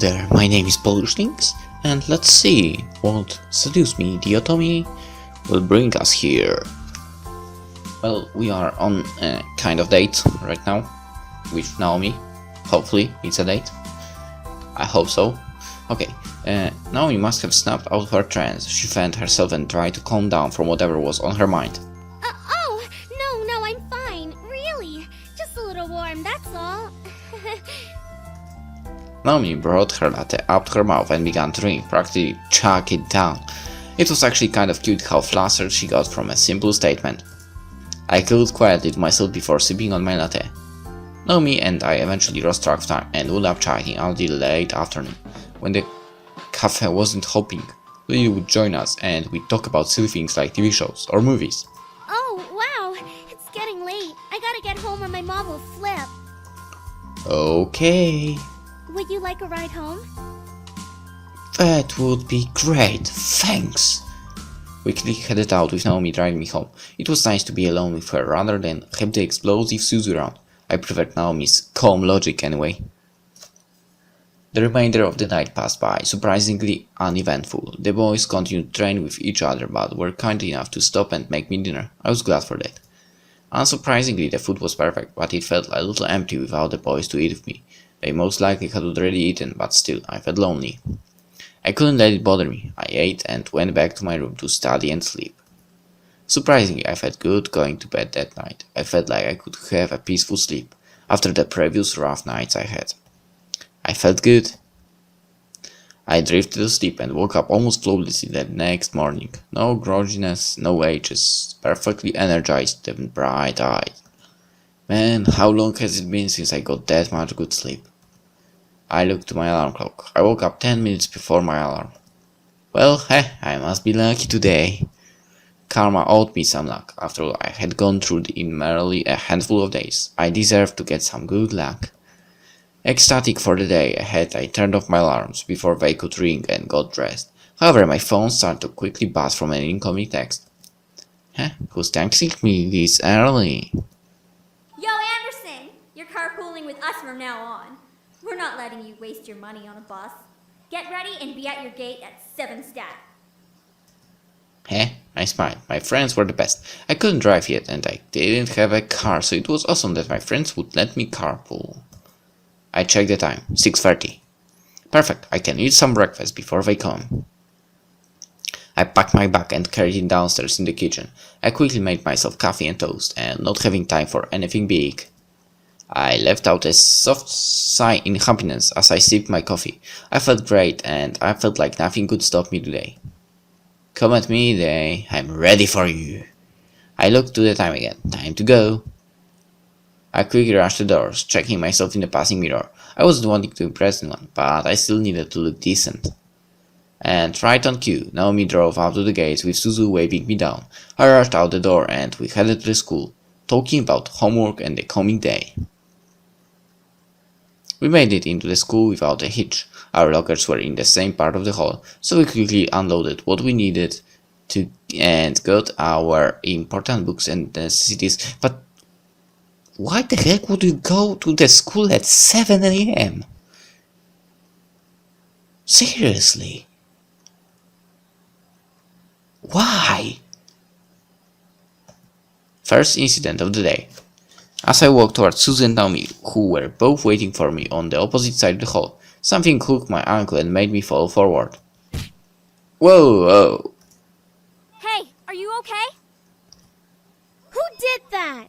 there, my name is PolishLynx, and let's see what Seduce Me, the Otome, will bring us here. Well, we are on a kind of date right now with Naomi. Hopefully it's a date. I hope so. Okay, Naomi must have snapped out of her trance. She fanned herself and tried to calm down from whatever was on her mind. No, I'm fine. Really. Just a little warm, that's all. Naomi brought her latte up to her mouth and began to drink, practically chuck it down. It was actually kind of cute how flustered she got from a simple statement. I giggled quietly to myself before sipping on my latte. Naomi and I eventually lost track of time and wound up chatting until late afternoon, when the cafe wasn't hopping. Lily would join us and we'd talk about silly things like TV shows or movies. Oh, wow. It's getting late. I gotta get home or my mom will flip. Okay. Would you like a ride home? That would be great, thanks. We quickly headed out with Naomi driving me home. It was nice to be alone with her rather than have the explosive Suzu around. I preferred Naomi's calm logic anyway. The remainder of the night passed by, surprisingly uneventful. The boys continued to train with each other but were kind enough to stop and make me dinner. I was glad for that. Unsurprisingly, the food was perfect, but it felt a little empty without the boys to eat with me. They most likely had already eaten, but still, I felt lonely. I couldn't let it bother me. I ate and went back to my room to study and sleep. Surprisingly, I felt good going to bed that night. I felt like I could have a peaceful sleep after the previous rough nights I had. I felt good. I drifted asleep and woke up almost flawlessly the next morning. No grogginess, no aches, perfectly energized and bright-eyed. Man, how long has it been since I got that much good sleep? I looked to my alarm clock. I woke up 10 minutes before my alarm. Well, I must be lucky today. Karma owed me some luck. After all I had gone through in merely a handful of days, I deserved to get some good luck. Ecstatic for the day ahead, I turned off my alarms before they could ring and got dressed. However, my phone started to quickly buzz from an incoming text. Who's texting me this early? Yo, Anderson! You're carpooling with us from now on. We're not letting you waste your money on a bus. Get ready and be at your gate at 7 stat. I smiled. My friends were the best. I couldn't drive yet and I didn't have a car, so it was awesome that my friends would let me carpool. I checked the time, 6:30. Perfect, I can eat some breakfast before they come. I packed my bag and carried it downstairs in the kitchen. I quickly made myself coffee and toast, and not having time for anything big, I let out a soft sigh in happiness as I sipped my coffee. I felt great and I felt like nothing could stop me today. Come at me, day. I'm ready for you. I looked to the time again. Time to go. I quickly rushed the doors, checking myself in the passing mirror. I wasn't wanting to impress anyone, but I still needed to look decent. And right on cue, Naomi drove out to the gates with Suzu waving me down. I rushed out the door and we headed to the school, talking about homework and the coming day. We made it into the school without a hitch. Our lockers were in the same part of the hall, so we quickly unloaded what we needed to and got our important books and necessities. But why the heck would you go to the school at 7 AM? Seriously? Why? First incident of the day. As I walked towards Susan and Naomi, who were both waiting for me on the opposite side of the hall, something hooked my ankle and made me fall forward. Whoa! Hey, are you okay? Who did that?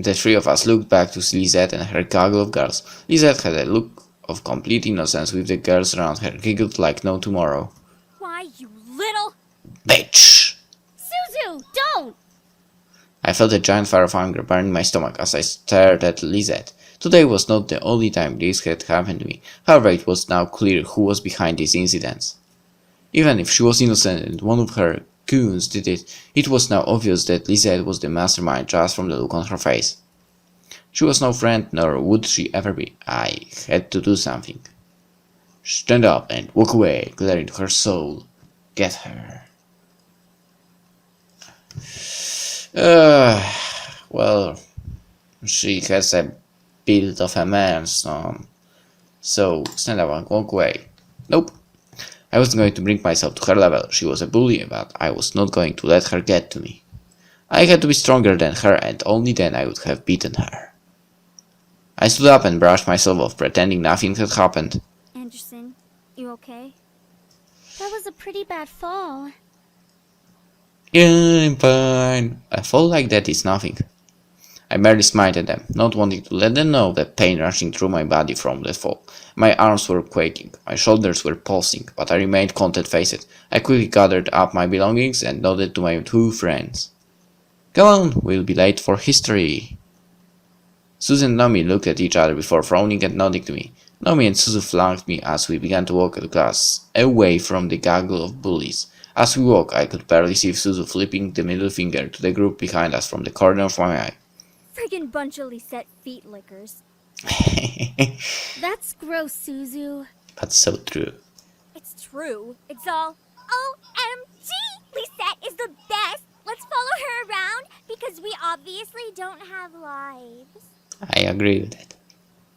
The three of us looked back to Lisette and her gaggle of girls. Lisette had a look of complete innocence with the girls around her giggled like no tomorrow. Why, you little... Bitch! Suzu, don't! I felt a giant fire of anger burning my stomach as I stared at Lisette. Today was not the only time this had happened to me. However, it was now clear who was behind these incidents. Even if she was innocent and one of her goons did it, it was now obvious that Lisette was the mastermind just from the look on her face. She was no friend, nor would she ever be. I had to do something. Stand up and walk away, glaring into her soul. Get her. Well, she has a build of a man, so So, stand up and walk away. Nope. I was going to bring myself to her level. She was a bully, but I was not going to let her get to me. I had to be stronger than her, and only then I would have beaten her. I stood up and brushed myself off, pretending nothing had happened. Anderson, you okay? That was a pretty bad fall. Yeah, I'm fine. A fall like that is nothing. I merely smiled at them, not wanting to let them know the pain rushing through my body from the fall. My arms were quaking, my shoulders were pulsing, but I remained content-faced. I quickly gathered up my belongings and nodded to my two friends. Go on, we'll be late for history. Suzu and Nomi looked at each other before frowning and nodding to me. Nomi and Suzu flanked me as we began to walk to class, away from the gaggle of bullies. As we walked, I could barely see Suzu flipping the middle finger to the group behind us from the corner of my eye. Friggin' bunch of Lisette feet lickers. That's gross, Suzu. That's so true. It's true. It's all OMG! Lisette is the best! Let's follow her around because we obviously don't have lives. I agree with that.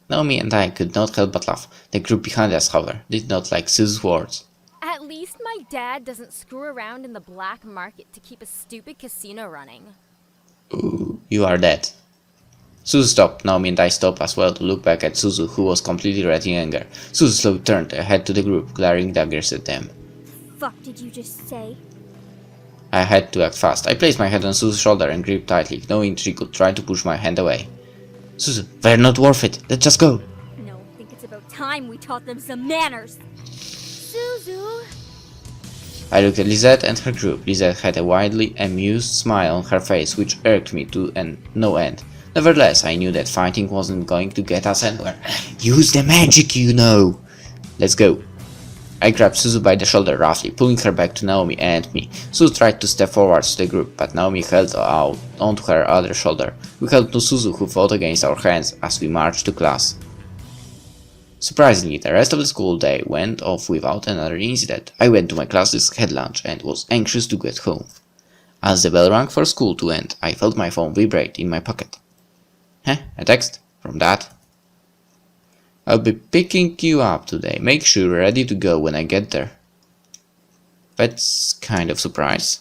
Naomi and I could not help but laugh. The group behind us, however, did not like Suzu's words. At least my dad doesn't screw around in the black market to keep a stupid casino running. Ooh, you are dead. Suzu stopped. Naomi and I stopped as well to look back at Suzu, who was completely red in anger. Suzu slowly turned, head to the group, glaring daggers at them. Fuck did you just say? I had to act fast. I placed my head on Suzu's shoulder and gripped tightly, knowing she could try to push my hand away. Suzu, they're not worth it. Let's just go. No, I think it's about time we taught them some manners. Suzu. I looked at Lisette and her group. Lisette had a widely amused smile on her face, which irked me to no end. Nevertheless, I knew that fighting wasn't going to get us anywhere. Use the magic, you know! Let's go. I grabbed Suzu by the shoulder roughly, pulling her back to Naomi and me. Suzu tried to step forwards to the group, but Naomi held out onto her other shoulder. We held to Suzu, who fought against our hands as we marched to class. Surprisingly, the rest of the school day went off without another incident. I went to my classes, had lunch, and was anxious to get home. As the bell rang for school to end, I felt my phone vibrate in my pocket. A text from Dad. I'll be picking you up today. Make sure you're ready to go when I get there. That's kind of surprise.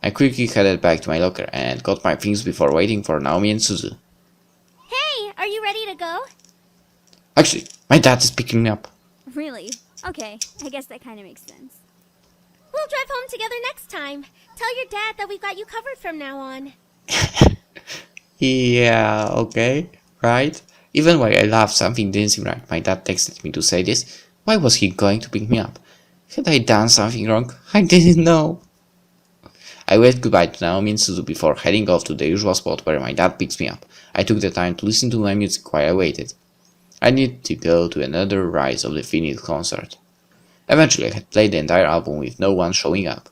I quickly headed back to my locker and got my things before waiting for Naomi and Suzu. Hey, are you ready to go? Actually, my dad is picking me up. Really? Okay, I guess that kind of makes sense. We'll drive home together next time. Tell your dad that we've got you covered from now on. Yeah, okay, right? Even when I laughed, something didn't seem right. My dad texted me to say this. Why was he going to pick me up? Had I done something wrong? I didn't know. I waved goodbye to Naomi and Suzu before heading off to the usual spot where my dad picks me up. I took the time to listen to my music while I waited. I needed to go to another Rise of the Phoenix concert. Eventually I had played the entire album with no one showing up.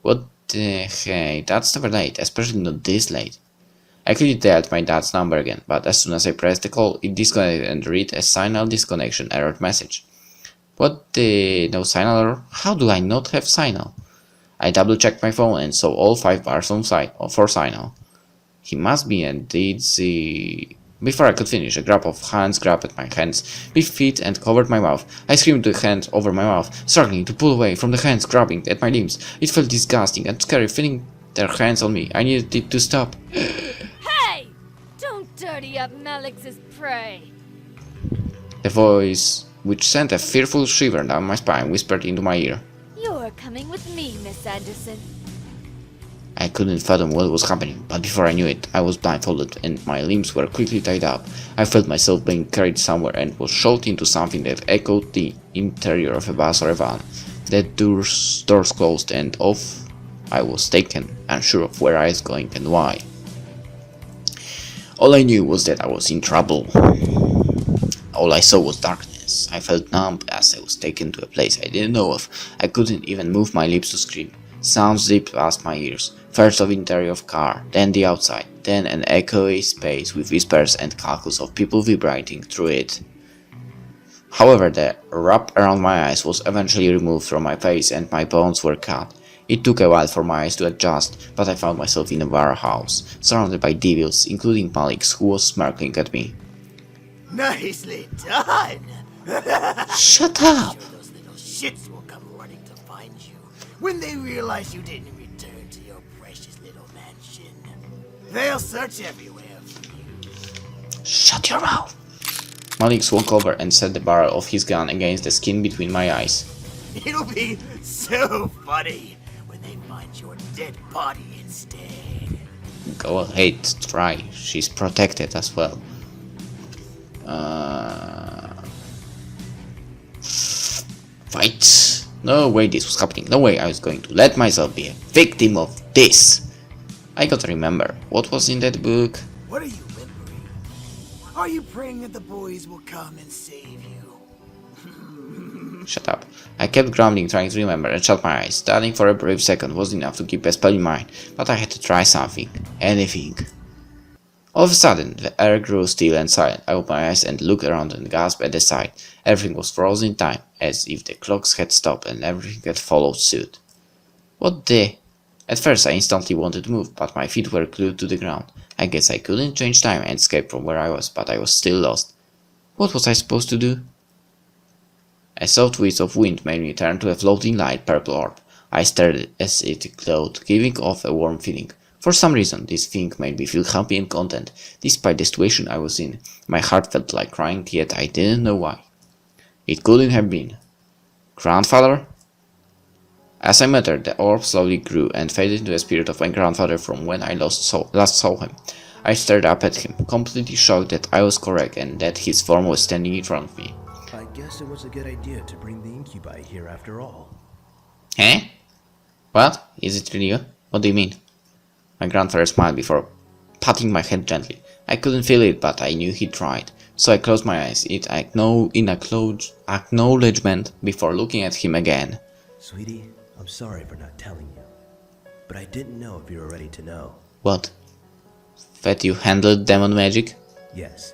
What the hey, that's never late, especially not this late. I quickly dialed my dad's number again, but as soon as I pressed the call, it disconnected and read a signal disconnection error message. What the no signal error? How do I not have signal? I double checked my phone and saw all 5 bars on for signal. He must be indeed the... Before I could finish, a grab of hands grabbed at my hands, feet and covered my mouth. I screamed the hand over my mouth, struggling to pull away from the hands grabbing at my limbs. It felt disgusting and scary feeling their hands on me. I needed it to stop. Hey! Don't dirty up Malix's prey! The voice, which sent a fearful shiver down my spine, whispered into my ear. You're coming with me, Miss Anderson. I couldn't fathom what was happening, but before I knew it, I was blindfolded and my limbs were quickly tied up. I felt myself being carried somewhere and was shoved into something that echoed the interior of a bus or a van. The doors closed and off I was taken, unsure of where I was going and why. All I knew was that I was in trouble. All I saw was darkness. I felt numb as I was taken to a place I didn't know of. I couldn't even move my lips to scream. Sounds zipped past my ears. First of interior of car, then the outside, then an echoey space with whispers and cackles of people vibrating through it. However, the wrap around my eyes was eventually removed from my face and my bones were cut. It took a while for my eyes to adjust, but I found myself in a warehouse, surrounded by devils, including Malix, who was smirking at me. Nicely done! Shut up! Sure those little shits will come running to find you when they realize you didn't return to your precious little mansion. They'll search everywhere for you. Shut your mouth! Malik walked over and set the barrel of his gun against the skin between my eyes. It'll be so funny when they find your dead body instead. Go ahead, try. She's protected as well. Fight! No way this was happening. No way I was going to let myself be a victim of this. I gotta remember, what was in that book? What are you whimpering? Are you praying that the boys will come and save you? Shut up. I kept grumbling, trying to remember, and shut my eyes. Studying for a brief second was enough to keep a spell in mind, but I had to try something. Anything. All of a sudden, the air grew still and silent. I opened my eyes and looked around and gasped at the sight. Everything was frozen in time, as if the clocks had stopped and everything had followed suit. What the? At first I instantly wanted to move, but my feet were glued to the ground. I guess I couldn't change time and escape from where I was, but I was still lost. What was I supposed to do? A soft whiz of wind made me turn to a floating light purple orb. I stared as it glowed, giving off a warm feeling. For some reason, this thing made me feel happy and content, despite the situation I was in. My heart felt like crying, yet I didn't know why. It couldn't have been. Grandfather? As I muttered, the orb slowly grew and faded into the spirit of my grandfather from when I last saw him. I stared up at him, completely shocked that I was correct and that his form was standing in front of me. I guess it was a good idea to bring the Incubi here after all. Eh? What? Is it really you? What do you mean? My grandfather smiled before patting my head gently. I couldn't feel it, but I knew he tried. So I closed my eyes, in acknowledgement before looking at him again. Sweetie, I'm sorry for not telling you. But I didn't know if you were ready to know. What? That you handled demon magic? Yes.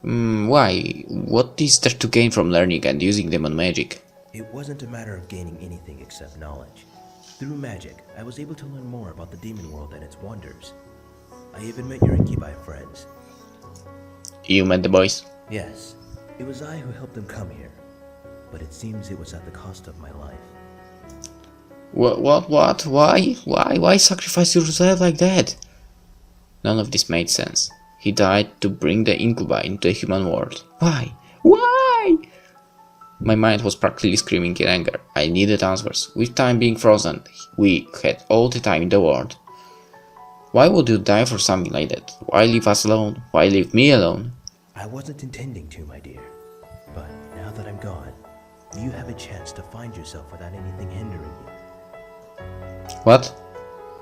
Why? What is there to gain from learning and using demon magic? It wasn't a matter of gaining anything except knowledge. Through magic, I was able to learn more about the demon world and its wonders. I even met your Incubi friends. You met the boys? Yes, it was I who helped them come here. But it seems it was at the cost of my life. What? Why? Why sacrifice yourself like that? None of this made sense. He died to bring the Incubi into the human world. Why? Why? My mind was practically screaming in anger. I needed answers. With time being frozen, we had all the time in the world. Why would you die for something like that? Why leave us alone? Why leave me alone? I wasn't intending to, my dear. But now that I'm gone, you have a chance to find yourself without anything hindering you. What?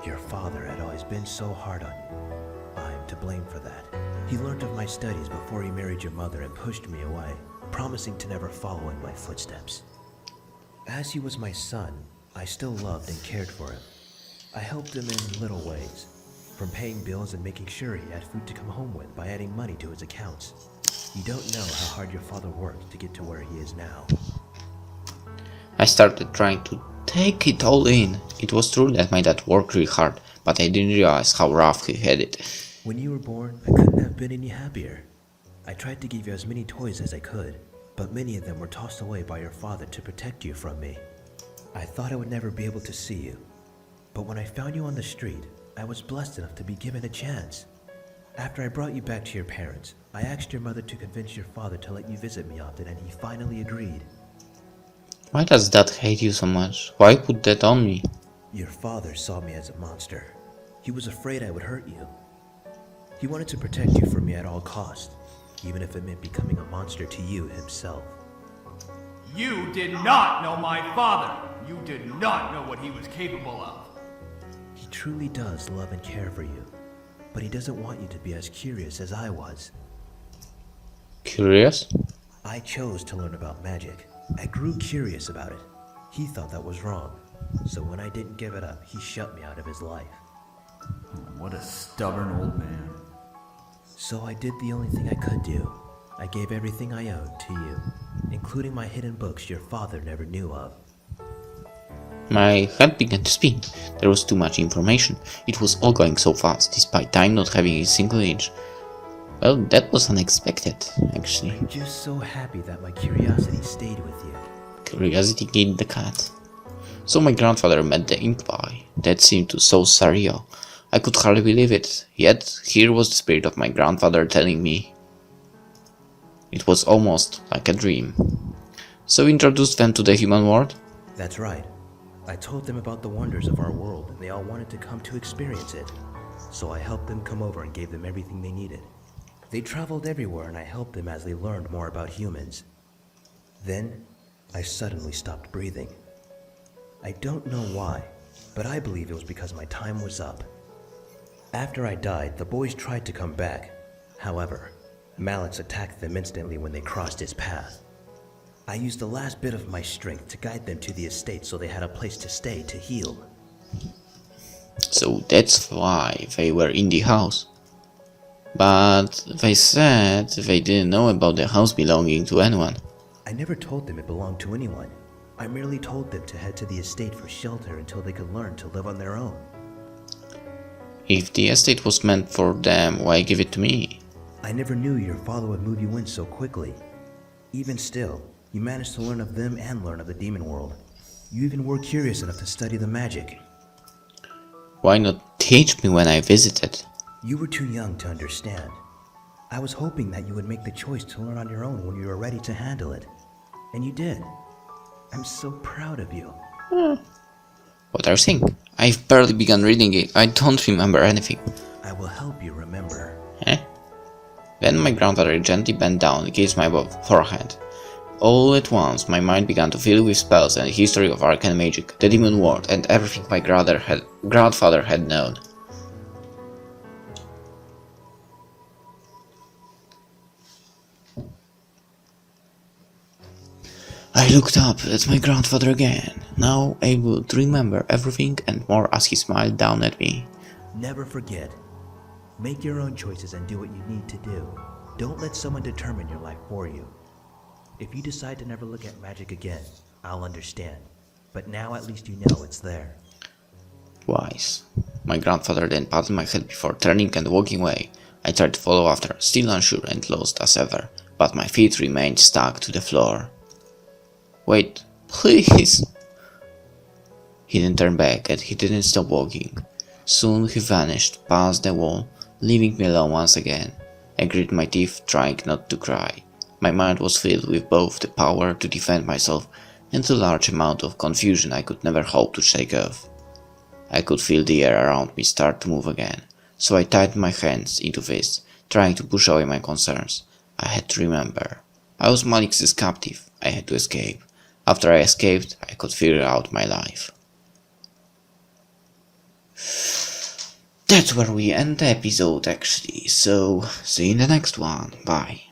Your father had always been so hard on you. I'm to blame for that. He learned of my studies before he married your mother and pushed me away, promising to never follow in my footsteps. As he was my son, I still loved and cared for him. I helped him in little ways, from paying bills and making sure he had food to come home with by adding money to his accounts. You don't know how hard your father worked to get to where he is now. I started trying to take it all in. It was true that my dad worked really hard, but I didn't realize how rough he had it. When you were born, I couldn't have been any happier. I tried to give you as many toys as I could, but many of them were tossed away by your father to protect you from me. I thought I would never be able to see you, but when I found you on the street, I was blessed enough to be given a chance. After I brought you back to your parents, I asked your mother to convince your father to let you visit me often, and he finally agreed. Why does Dad hate you so much? Why put that on me? Your father saw me as a monster. He was afraid I would hurt you. He wanted to protect you from me at all costs, even if it meant becoming a monster to you himself. You did not know my father! You did not know what he was capable of! He truly does love and care for you, but he doesn't want you to be as curious as I was. Curious? I chose to learn about magic. I grew curious about it. He thought that was wrong, so when I didn't give it up, he shut me out of his life. What a stubborn old man. So I did the only thing I could do. I gave everything I owned to you, including my hidden books your father never knew of. My head began to spin. There was too much information. It was all going so fast, despite time not having a single inch. Well, that was unexpected, actually. I'm just so happy that my curiosity stayed with you. Curiosity killed the cat. So my grandfather met the Incubi. That seemed so surreal. I could hardly believe it. Yet, here was the spirit of my grandfather telling me. It was almost like a dream. So we introduced them to the human world? That's right. I told them about the wonders of our world, and they all wanted to come to experience it. So I helped them come over and gave them everything they needed. They traveled everywhere, and I helped them as they learned more about humans. Then, I suddenly stopped breathing. I don't know why, but I believe it was because my time was up. After I died, the boys tried to come back. However, Mallets attacked them instantly when they crossed his path. I used the last bit of my strength to guide them to the estate so they had a place to stay to heal. So that's why they were in the house. But they said they didn't know about the house belonging to anyone. I never told them it belonged to anyone. I merely told them to head to the estate for shelter until they could learn to live on their own. If the estate was meant for them, why give it to me? I never knew your father would move you in so quickly. Even still, you managed to learn of them and learn of the demon world. You even were curious enough to study the magic. Why not teach me when I visited? You were too young to understand. I was hoping that you would make the choice to learn on your own when you were ready to handle it. And you did. I'm so proud of you. What are you saying? I've barely begun reading it. I don't remember anything. I will help you remember. Eh? Then my grandfather gently bent down against my forehead. All at once, my mind began to fill with spells and the history of arcane magic, the demon world, and everything my grandfather had known. I looked up at my grandfather again, now able to remember everything and more as he smiled down at me. Never forget. Make your own choices and do what you need to do. Don't let someone determine your life for you. If you decide to never look at magic again, I'll understand. But now at least you know it's there. Wise. My grandfather then patted my head before turning and walking away. I tried to follow after, still unsure and lost as ever, but my feet remained stuck to the floor. Wait, please! He didn't turn back and he didn't stop walking. Soon he vanished past the wall, leaving me alone once again. I gritted my teeth, trying not to cry. My mind was filled with both the power to defend myself and a large amount of confusion I could never hope to shake off. I could feel the air around me start to move again, so I tied my hands into fists, trying to push away my concerns. I had to remember. I was Malik's captive. I had to escape. After I escaped, I could figure out my life. That's where we end the episode actually, so see you in the next one. Bye.